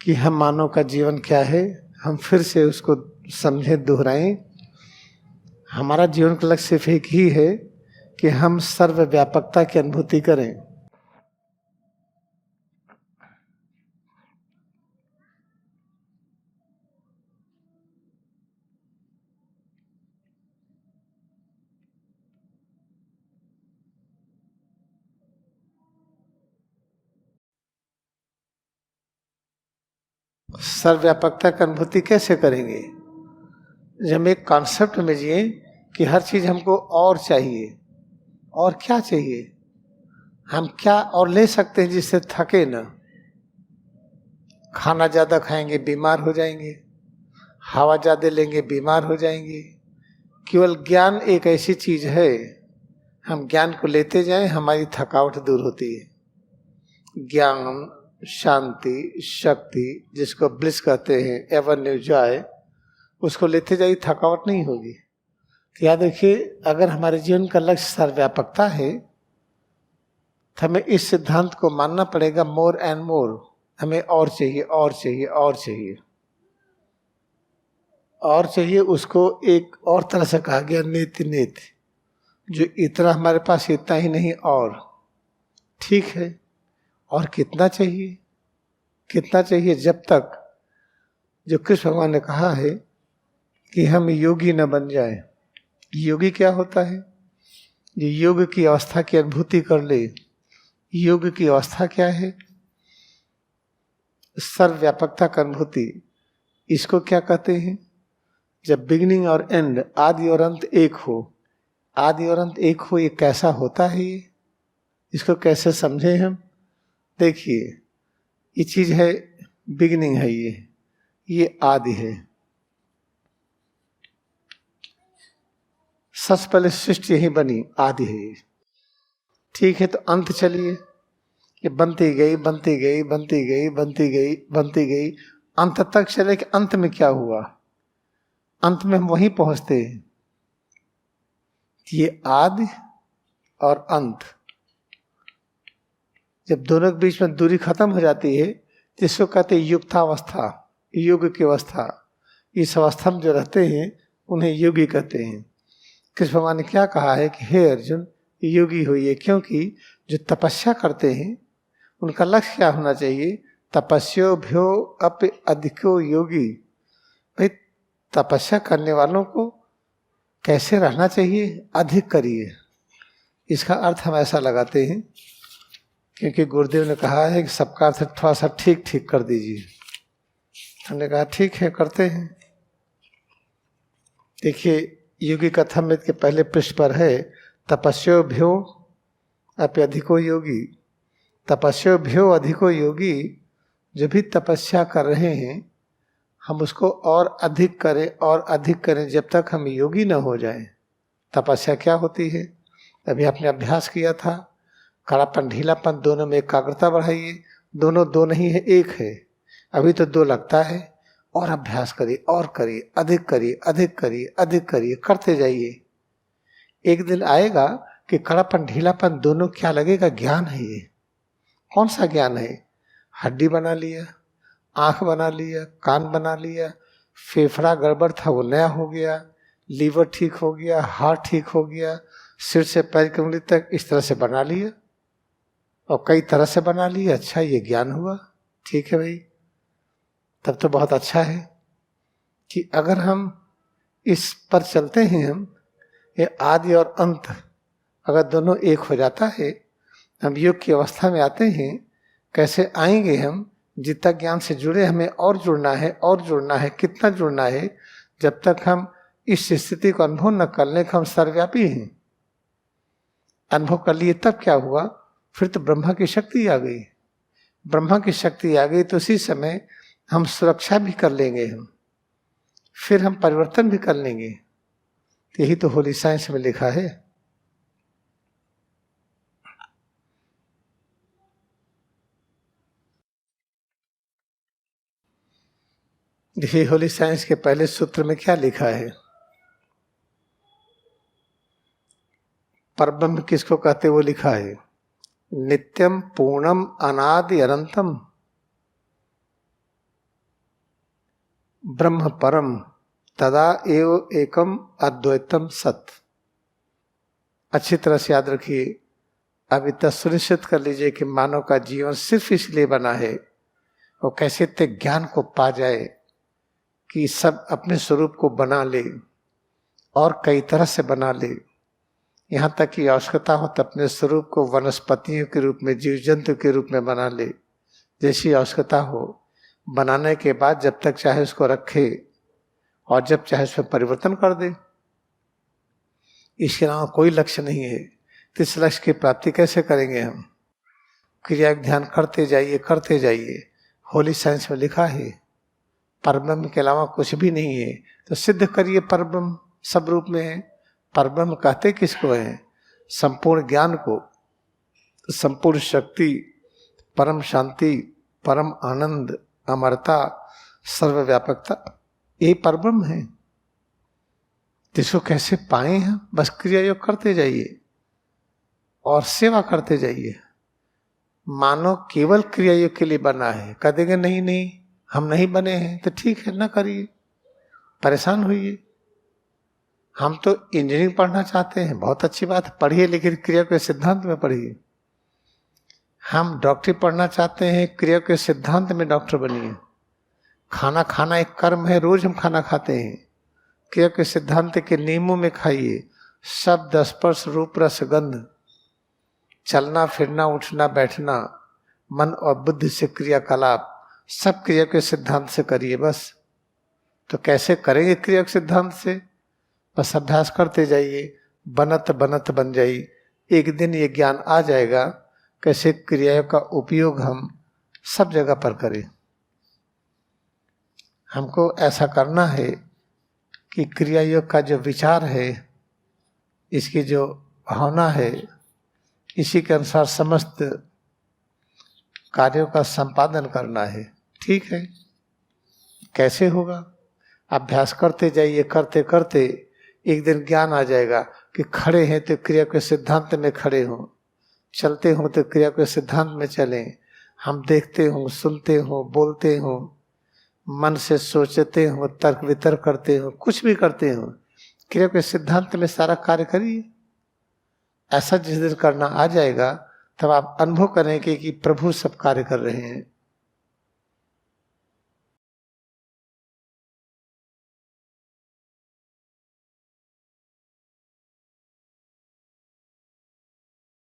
कि हम मानव का जीवन क्या है, हम फिर से उसको समझें, दोहराएं। हमारा जीवन का लक्ष्य सिर्फ एक ही है कि हम सर्वव्यापकता की अनुभूति करें। सर्वव्यापकता की अनुभूति कैसे करेंगे? जब हम एक कॉन्सेप्ट में जिए कि हर चीज हमको और चाहिए, और क्या चाहिए, हम क्या और ले सकते हैं जिससे थके ना। खाना ज्यादा खाएंगे बीमार हो जाएंगे, हवा ज्यादा लेंगे बीमार हो जाएंगे। केवल ज्ञान एक ऐसी चीज है, हम ज्ञान को लेते जाएं, हमारी थकावट दूर होती है। ज्ञान, शांति, शक्ति, जिसको ब्लिस कहते हैं, एवर न्यू जॉय, उसको लेते जाइए, थकावट नहीं होगी। तो याद रखिए, अगर हमारे जीवन का लक्ष्य सर्वव्यापकता है तो हमें इस सिद्धांत को मानना पड़ेगा, मोर एंड मोर। हमें और चाहिए, और चाहिए, और चाहिए, और चाहिए। उसको एक और तरह से कहा गया, नेति नेति, जो इतना हमारे पास इतना ही नहीं, और ठीक है, और कितना चाहिए, कितना चाहिए, जब तक जो कृष्ण भगवान ने कहा है कि हम योगी न बन जाए। योगी क्या होता है? जो योग की अवस्था की अनुभूति कर ले। योग की अवस्था क्या है? सर्वव्यापकता की अनुभूति। इसको क्या कहते हैं? जब बिगिनिंग और एंड, आदि और अंत एक हो। आदि और अंत एक हो, ये कैसा होता है? ये इसको कैसे समझे हम? देखिए, ये चीज है, बिगिनिंग है, ये आदि है। सबसे पहले सृष्टि यही बनी, आदि है ये, ठीक है। तो अंत चलिए, ये बनती गई, बनती गई, बनती गई, बनती गई, बनती गई, अंत तक चले कि अंत में क्या हुआ। अंत में हम वहीं पहुंचते हैं। ये आदि और अंत, जब दोनों के बीच में दूरी खत्म हो जाती है, जिसको कहते हैं युक्तावस्था, योग की अवस्था। इस अवस्था में जो रहते हैं उन्हें योगी कहते हैं। कृष्ण भगवान ने क्या कहा है कि हे अर्जुन, योगी होइए, क्योंकि जो तपस्या करते हैं उनका लक्ष्य क्या होना चाहिए? तपस्यो भ्यो अप अधिको योगी। भाई, तपस्या करने वालों को कैसे रहना चाहिए? अधिक करिए। इसका अर्थ हम ऐसा लगाते हैं, क्योंकि गुरुदेव ने कहा है कि सबका अर्थ थोड़ा सा ठीक ठीक कर दीजिए। हमने कहा ठीक है, करते हैं। देखिए, योगी कथामृत के पहले पृष्ठ पर है, तपस्यो भ्यो अप्यधिको योगी। तपस्यो भ्यो अधिको योगी। जो भी तपस्या कर रहे हैं, हम उसको और अधिक करें, और अधिक करें, जब तक हम योगी न हो जाएं। तपस्या क्या होती है? अभी आपने अभ्यास किया था, कड़ापन ढीलापन दोनों में एकाग्रता बढ़ाइए। दोनों दो नहीं है, एक है। अभी तो दो लगता है, और अभ्यास करिए, और करिए, अधिक करिए, अधिक करिए, अधिक करिए, करते जाइए। एक दिन आएगा कि कड़ापन ढीलापन दोनों क्या लगेगा? ज्ञान है ये। कौन सा ज्ञान है? हड्डी बना लिया, आंख बना लिया, कान बना लिया, फेफड़ा गड़बड़ था वो नया हो गया, लीवर ठीक हो गया, हार्ट ठीक हो गया, सिर से पैर की उंगली तक इस तरह से बना लिया, और कई तरह से बना लिया। अच्छा, ये ज्ञान हुआ, ठीक है भाई, तब तो बहुत अच्छा है कि अगर हम इस पर चलते हैं, हम ये आदि और अंत अगर दोनों एक हो जाता है, हम योग की अवस्था में आते हैं। कैसे आएंगे हम? जितना ज्ञान से जुड़े, हमें और जुड़ना है, और जुड़ना है। कितना जुड़ना है? जब तक हम इस स्थिति को अनुभव न कर लें कि हम सर्वव्यापी हैं। अनुभव कर लिए तब क्या हुआ? फिर तो ब्रह्मा की शक्ति आ गई। ब्रह्मा की शक्ति आ गई तो उसी समय हम सुरक्षा भी कर लेंगे, हम फिर हम परिवर्तन भी कर लेंगे। यही तो होली साइंस में लिखा है। देखिए, होली साइंस के पहले सूत्र में क्या लिखा है? परब्रह्म किसको कहते वो लिखा है, नित्यम पूर्णम अनादि अनंतम। ब्रह्म परम तदा एव एकम अद्वैतम सत। अच्छी तरह से याद रखिए। अब इतना सुनिश्चित कर लीजिए कि मानव का जीवन सिर्फ इसलिए बना है वो कैसे इतने ज्ञान को पा जाए कि सब अपने स्वरूप को बना ले और कई तरह से बना ले, यहाँ तक कि आवश्यकता हो तो अपने स्वरूप को वनस्पतियों के रूप में, जीव जंतु के रूप में बना ले, जैसी आवश्यकता हो। बनाने के बाद जब तक चाहे उसको रखे और जब चाहे उसमें परिवर्तन कर दे। इसके अलावा कोई लक्ष्य नहीं है। तो इस लक्ष्य की प्राप्ति कैसे करेंगे हम? क्रिया ध्यान करते जाइए, करते जाइए। होली साइंस में लिखा है परब्रह्म के अलावा कुछ भी नहीं है, तो सिद्ध करिए परब्रह्म सब रूप में है। परब्रह्म कहते किसको है? संपूर्ण ज्ञान को, संपूर्ण शक्ति, परम शांति, परम आनंद, अमरता, सर्वव्यापकता, ये परब्रह्म है। इसको कैसे पाए हैं? बस क्रिया योग करते जाइए और सेवा करते जाइए। मानो केवल क्रिया योग के लिए बना है। कह देंगे नहीं नहीं हम नहीं बने हैं, तो ठीक है ना करिए, परेशान होइए। हम तो इंजीनियरिंग पढ़ना चाहते हैं, बहुत अच्छी बात है, पढ़िए, लेकिन क्रिया के सिद्धांत में पढ़िए। हम डॉक्टरी पढ़ना चाहते हैं, क्रिया के सिद्धांत में डॉक्टर बनिए। खाना खाना एक कर्म है, रोज हम खाना खाते हैं, क्रिया के सिद्धांत के नियमों में खाइए। शब्द, स्पर्श, रूप, रस, गंध, चलना फिरना, उठना बैठना, मन और बुद्धि से क्रियाकलाप, सब क्रिया के सिद्धांत से करिए बस। तो कैसे करेंगे क्रिया के सिद्धांत से? बस अभ्यास करते जाइए, बनत बनत बन जाइए। एक दिन ये ज्ञान आ जाएगा कैसे क्रिया का उपयोग हम सब जगह पर करें। हमको ऐसा करना है कि क्रिया योग का जो विचार है, इसकी जो भावना है, इसी के अनुसार समस्त कार्यों का संपादन करना है। ठीक है, कैसे होगा? अभ्यास करते जाइए, करते करते एक दिन ज्ञान आ जाएगा कि खड़े हैं तो क्रिया के सिद्धांत में खड़े हों, चलते हों तो क्रिया के सिद्धांत में चलें। हम देखते हों, सुनते हों, बोलते हों, मन से सोचते हों, तर्क वितर्क करते हों, कुछ भी करते हों, क्रिया के सिद्धांत में सारा कार्य करिए। ऐसा जिस दिन करना आ जाएगा तब आप अनुभव करेंगे कि प्रभु सब कार्य कर रहे हैं।